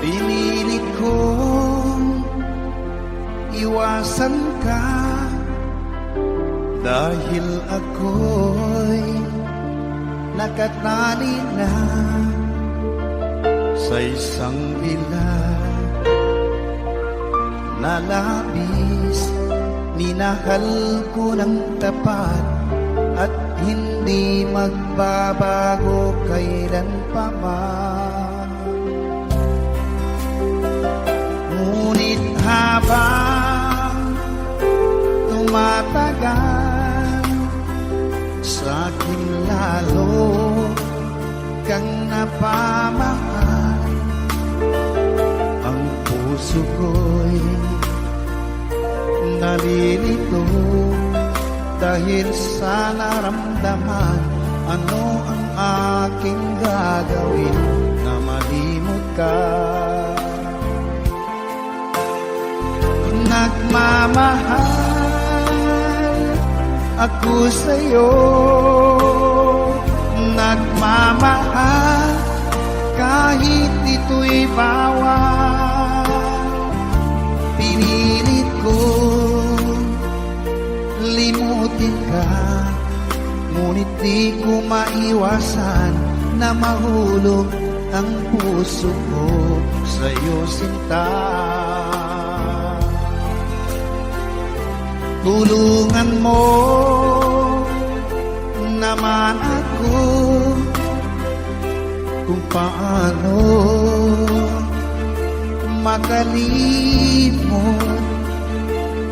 Pinilit kong iwasan ka dahil ako'y nakatali na sa isang bilag na labis. Minahal ko ng tapat at hindi magbabago kailan pa man. Ngunit habang tumatagal, sa'kin lalo kang napamahal. Ang puso ko'y nalilito dahil sa naramdaman. Ano ang aking gagawin na malimot ka? Nagmamahal ako sa'yo, nagmamahal kahit ito'y bawal. Pinilit ko limutin ka, ngunit di ko maiwasan na mahulog ang puso ko sa'yo, sinta. Tulungan mo naman ako kung paano makalimot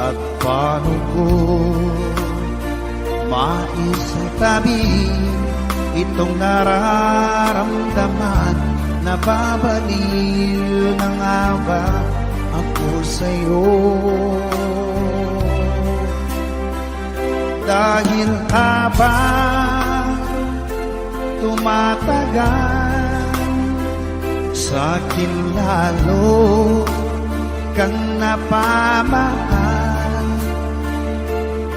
at paano ko maisitabi itong nararamdaman. Nababaliw na nga ba ako sa'yo? Dahil habang tumatagal, sa'kin lalo kang napamahal.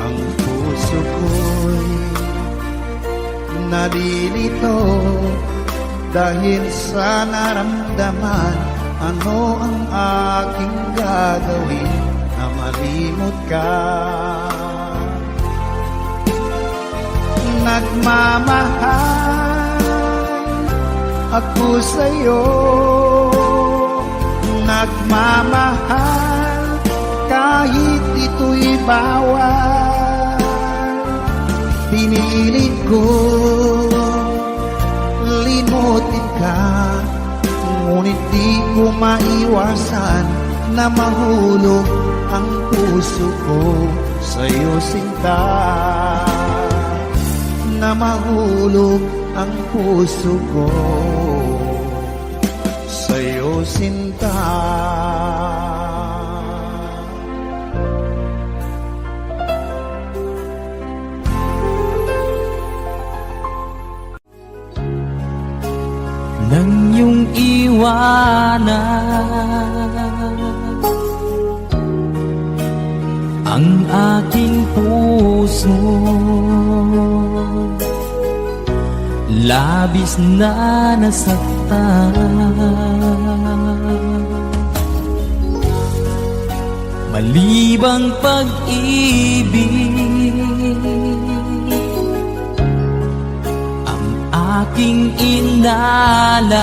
Ang puso ko'y nalilito dahil sa naramdaman. Ano ang aking gagawin na malimot ka? Nagmamahal ako sa'yo, nagmamahal kahit ito'y bawal. Pinilit ko limutin ka, ngunit di ko maiwasan na mahulog ang puso ko sa'yo, sinta. Na mahulog ang puso ko sa'yo, sinta. Nang iyong iwanan ang aking puso, labis na nasaktan. Malibang pag-ibig ang aking inalay.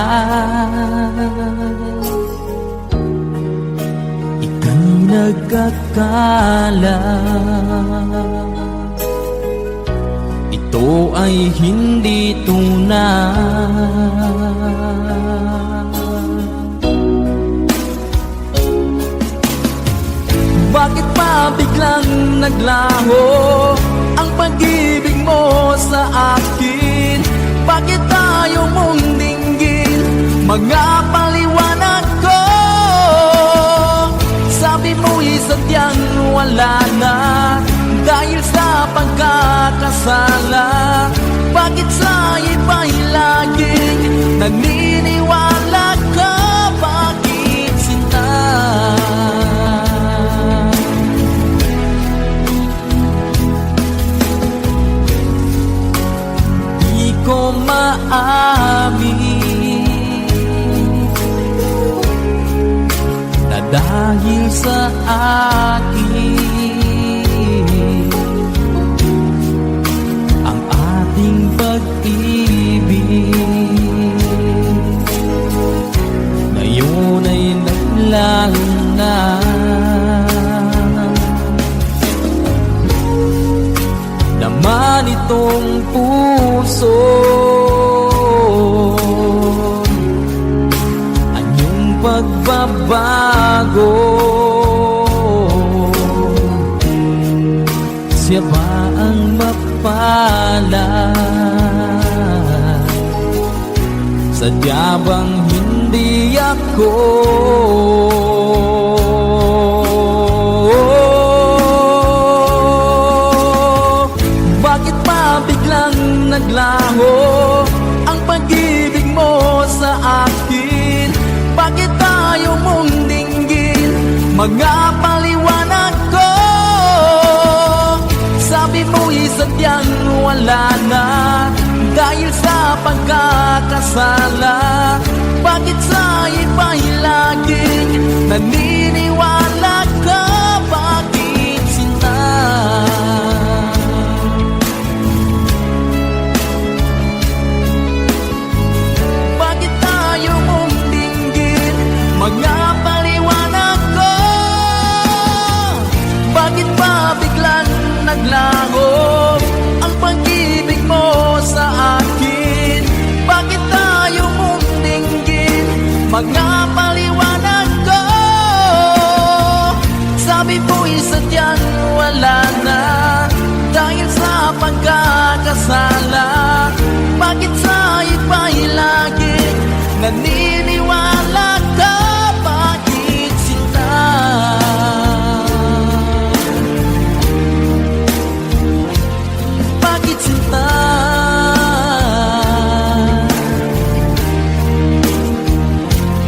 Ika'y nagkakala, ito ay hindi tunay. Bakit pa biglang naglaho ang pag-ibig mo sa akin? Bakit ayaw mong dinggin mga paliwanag ko? Sabi mo'y sadyang wala na dahil sa pagkakasala. Bakit sa iba'y laging naniniwala ka? Bakit, sinta? Di ko maamin dahil sa akin ang ating pag-ibig. Ngayon ay naglaho na, naman itong puso anyong pagbabago. Siya ba ang mapalad? Sadya bang hindi ako? Bakit pa biglang naglaho ang pag-ibig mo sa akin? Bakit tayo mong dinggin mga paliwanag ko? Sabi mo'y sadyang wala na dahil sa pagkakasala. Bakit sa iba'y laging naniniwala ka? Bakit sinta? Bakit tayo mong dinggin mga paliwanag ko? Bakit ba biglang naglaho ang pag-ibig mo sa akin? Bakit tayo mong dinggin mga paliwanag ko? Sabi mo'y sadyang wala na dahil sa pagkakasala. Bakit sa iba'y laging naniniwala ka? Bakit sinta? Bakit sinta?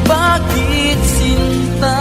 Bakit sinta?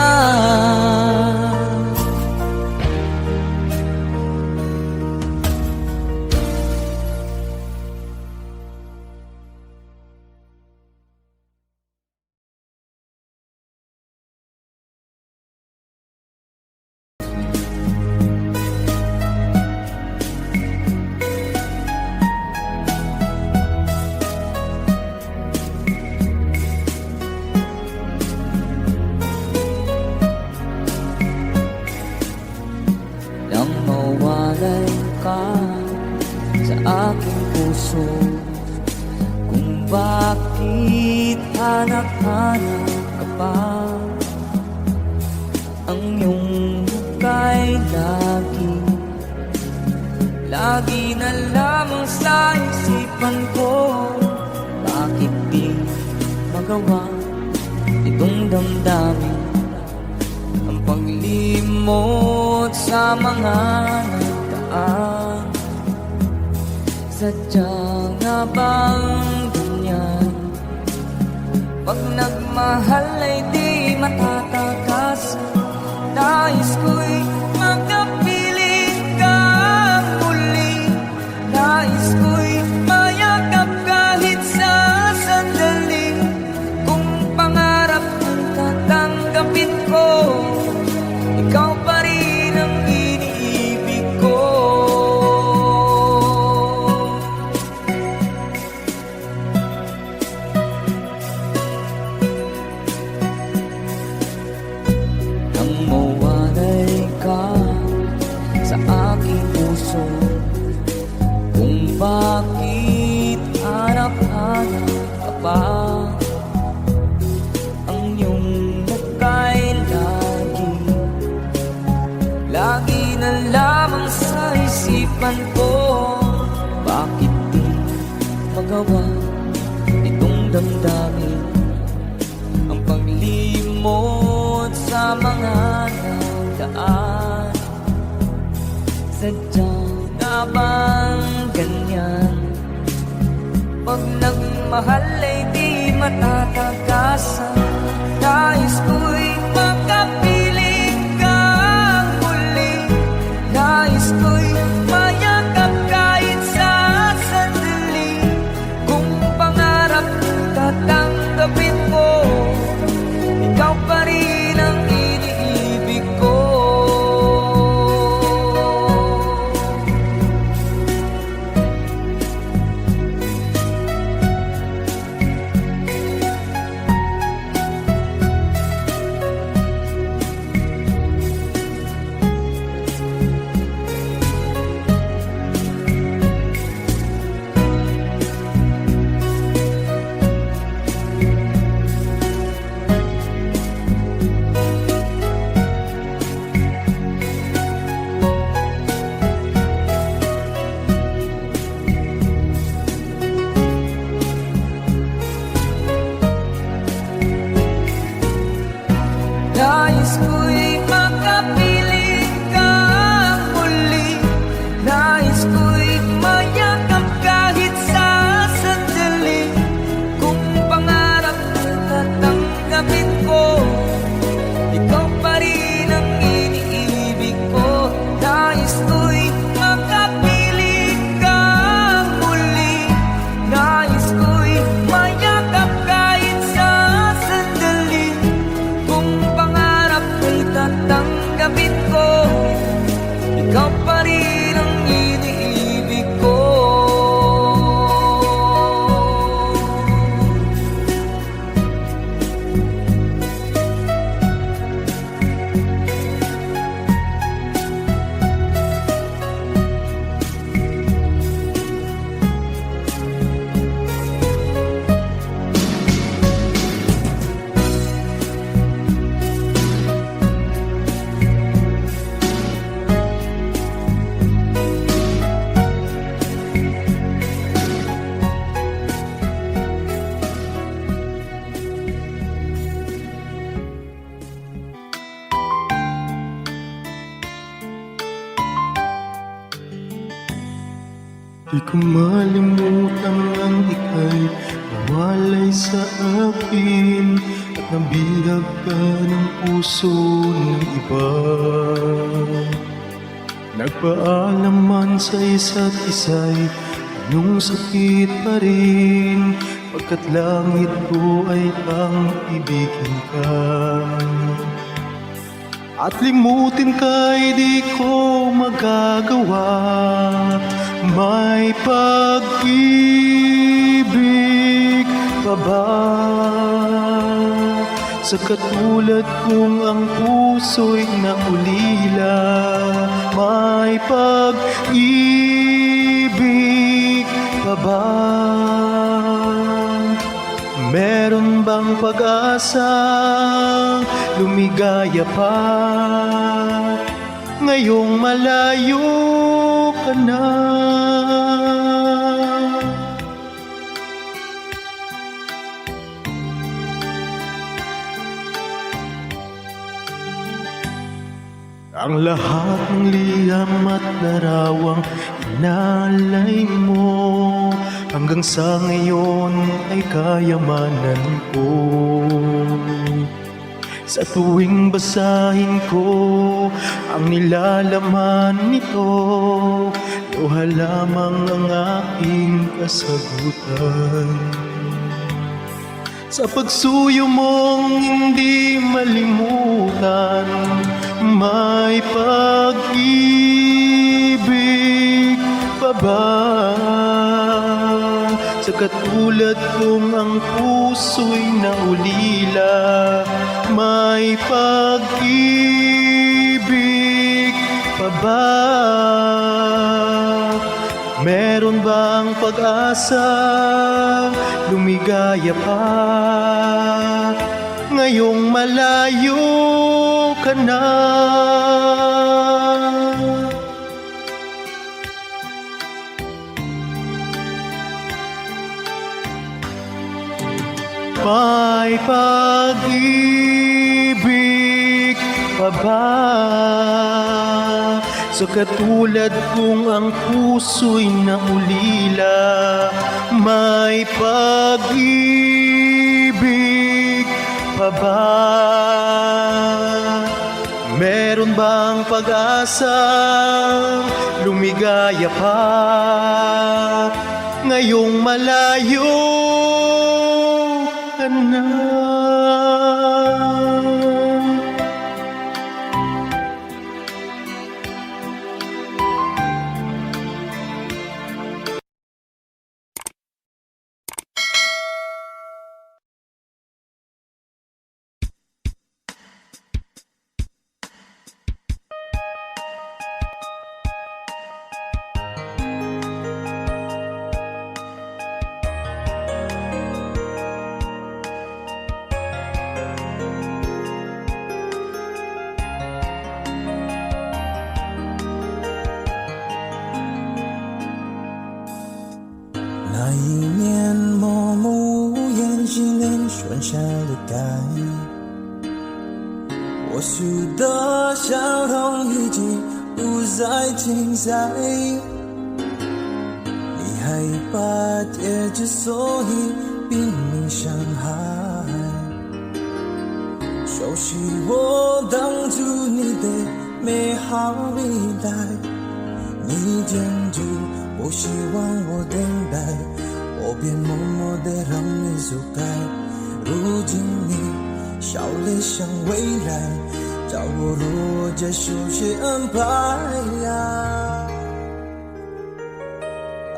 Nang mawalay ka sa aking puso, kung bakit hanap-hanap ka pa, ang iyong muka'y lagi na lamang sa isipan ko. Bakit di magawa itong damdamin ang paglimot sa mga nagdaan? Sadya nga bang ganyan? Pag nagmahal ay di matatakasan. Nais ko'y magkapiling ka muli. Nais ko'y mayakap kahit sa sandali. Kung pangarap kong tatanggapin ko, ikaw pa rin ang iniibig ko. Nang mawalay ka sa aking puso, kung bakit hanap-hanap ka pa, ang iyong muka'y lagi na lamang sa isipan ko. Bakit di magawa itong damdamin ang paglimot sa mga nagdaan? Sadya nga bang ganyan? Pag nagmahal ay di matatagasan. Nais ko'y makapiling kang muli. Nais ko'y mayakap kahit sa sandali. Kung pangarap tatanggapin mo, ikaw pa rin ang iniibig Di ko malimutan ang ika'y nawalay sa akin at nabihag ka ng puso ng iba. Nagpaalam man sa isa't isa'y anong sakit pa rin, pagkat langit ko ay ang ibigin ka. At limutin ka'y di ko magagawa, may pag-ibig pa ba? Sa katulad kong ang puso'y naulila, may pag-ibig pa ba? Meron bang pag-asa, lumigaya pa, ngayong malayo ka na? Ang lahat ng liham at larawang inalay mo, hanggang sa ngayon ay kayamanan ko. Sa tuwing basahin ko ang nilalaman nito, luha lamang ang aking kasagutan. Sa pagsuyo mong hindi malimutan, may pag-ibig pa ba? Sa katulad kong ang puso'y naulila, may pag-ibig pa ba? Meron bang pag-asa, lumigaya pa, ngayong malayo ka na? May pag-ibig pa ba? Sa katulad kong ang puso'y naulila, may pag-ibig pa ba? Meron bang pag-asa, lumigaya pa, ngayong malayo ka na?那一年默默无言，心连顺下了盖。我许的笑容已经不再精彩，你还把戒指所以拼命伤害，熟悉我当初你的美好未来，你坚决不希望我等待，我便默默地让你走开。如今你笑脸向未来，叫我如何手些安排呀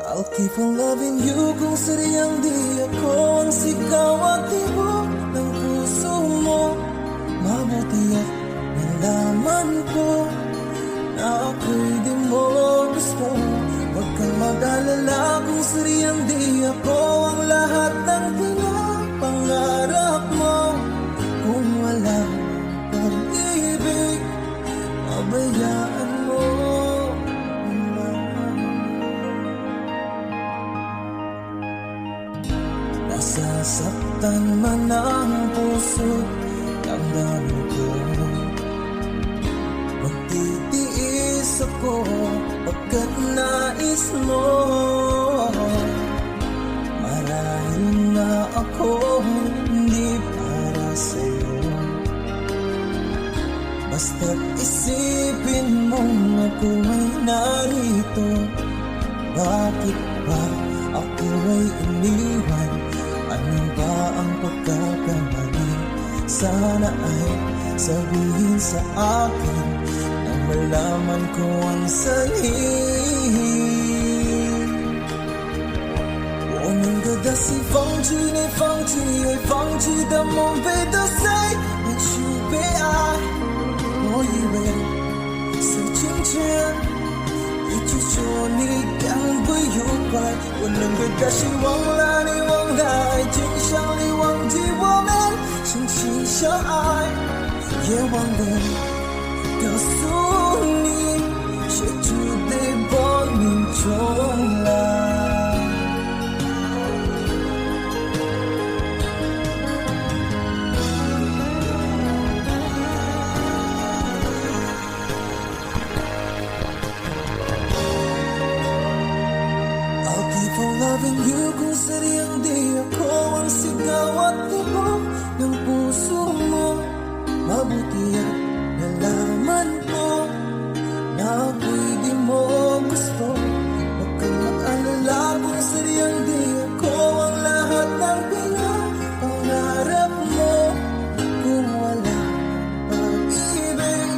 ？I'll keep on loving you kung sadyang di ako ang sigaw at tibok ng puso mo. Mabuti at nalaman ko na ako'y di mo gusto. Huwag kang mag-alala kung sadyang di ako ang lahat ng pinapangarap mo. Kung walang pag-ibig, pabayaan mo. Nasasaktan man ang puso, damdamin ko. Magtitiis ako pagkat nais mo. Basta't isipin mong ako ay narito. Bakit ba ako ay iniwan? Ano ba ang pagkakamali? Sana ay sabihin sa akin nang malaman ko ang sanhin. 我能够的是放弃你，放弃爱，放弃的梦被打碎，也许被爱。我以为是金钱，一直说你赶不愉快。我能够的是忘了你，忘了爱情，想你忘记我们深情相爱，也忘了告诉你，谁注定破命重来。Loving you kung sariyang di ako ang sigaw at tibok ng puso mo. Mabuti at nalaman ko na ako'y di mo gusto. Huwag kang mag-alala kung sariyang di ako ang lahat ng pinapangarap mo. Kung wala pag-ibig,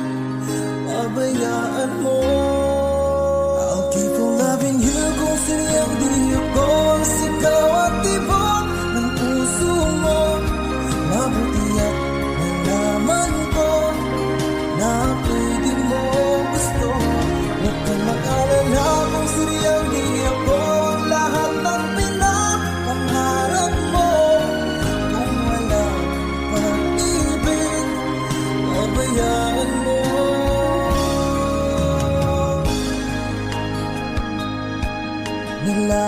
pabayaan mo. I'll keep on loving you kung sariyang di ako ang sigaw at tibok ng puso mo. Mabuti at nalaman ko na ako'y di mo gusto. Huwag kang mag-alala kung sariyang di ako ang lahat ng pinapangarap mo. Kung wala pag-ibig, pabayaan mo. Nila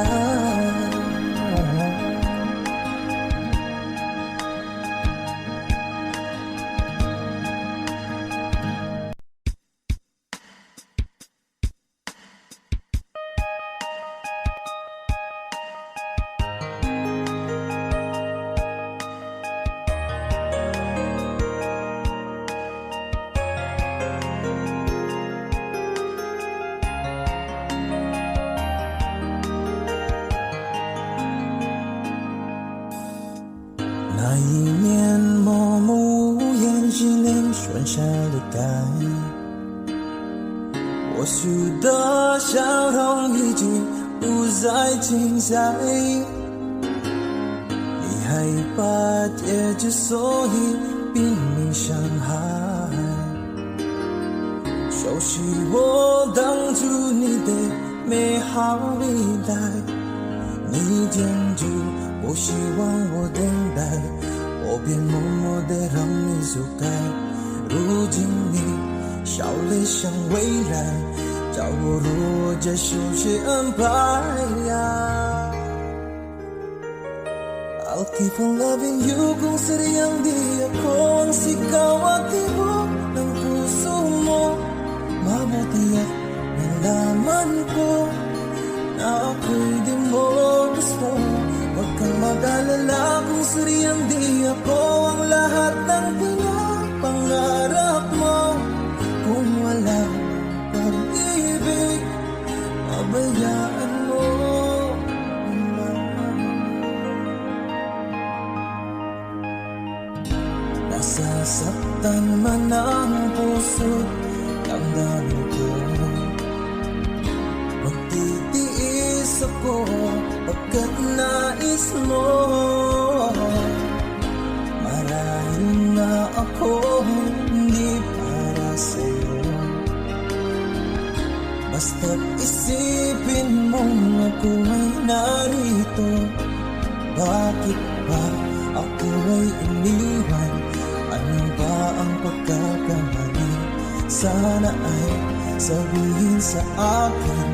那一年默默无言，心灵顺下了开。或许的笑容已经不再精彩，你害怕结局，所以拼命伤害。熟悉我当初你的美好未来，你坚决不希望我等待，我便默默地让你走开。如今你笑脸向未来，叫我如何接受些安排呀？I'll keep on loving you kung sariyang di ako ang sigaw at tibok ng puso mo. Mabuti at nalaman ko na ako'y di mo gusto. Huwag kang mag-alala kung sariyang di ako ang lahat ng pinapangarap mo. Kung wala pag-ibig, pabayaan mo. Nasasaktan man ang puso, damdamin ko. Magtitiis ako pagkat nais mo. Marahil na ako hindi para sa'yo. Basta't isipin mong ako ay narito. Bakit ba ako ay iniwan? Ano ba ang pagkakamali? Sana ay sabihin sa akin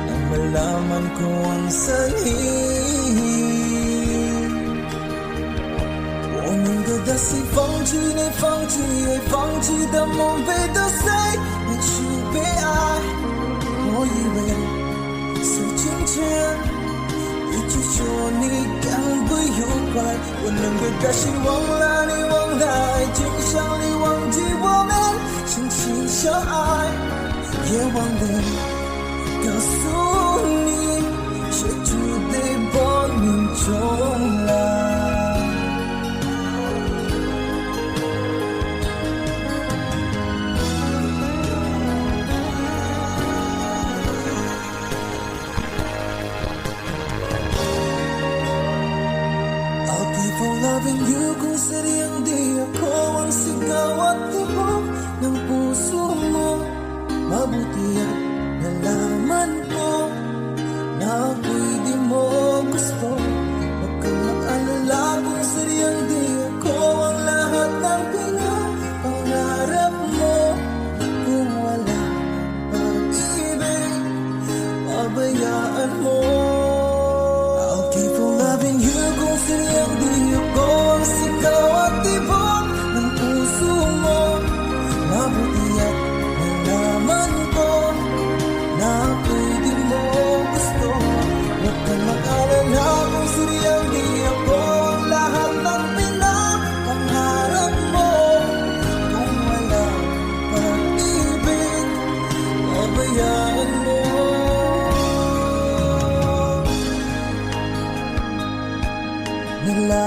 nang malaman ko ang sanhin. 我能够的是放弃你，放弃爱，放弃的梦被打碎，也许被爱。我以为是金钱，一直说你赶不愉快。我能够的是忘了你，忘了爱情，想你忘记我们深夜晚里告诉你，谁注定报应中来。I'll keep on loving you kung sadyang di ako ang sigaw at tibok ng puso mo. Mabuti at nalaman ko na ako'y di mo gusto. Huwag kang mag-alala kung sadyang di ako ang lahat ng pinapangarap mo. Kung wala pag-ibig, pabayaan mo. I'll keep on loving you kung sadyang di ako ang sigaw at tibok ng puso mo. Mabuti at nalaman ko na ako'y di mo gusto. Huwag kang mag-alala kung sadyang di ako ang lahat ng pinapangarap mo. Kung wala pag-ibig, pabayaan mo. Nila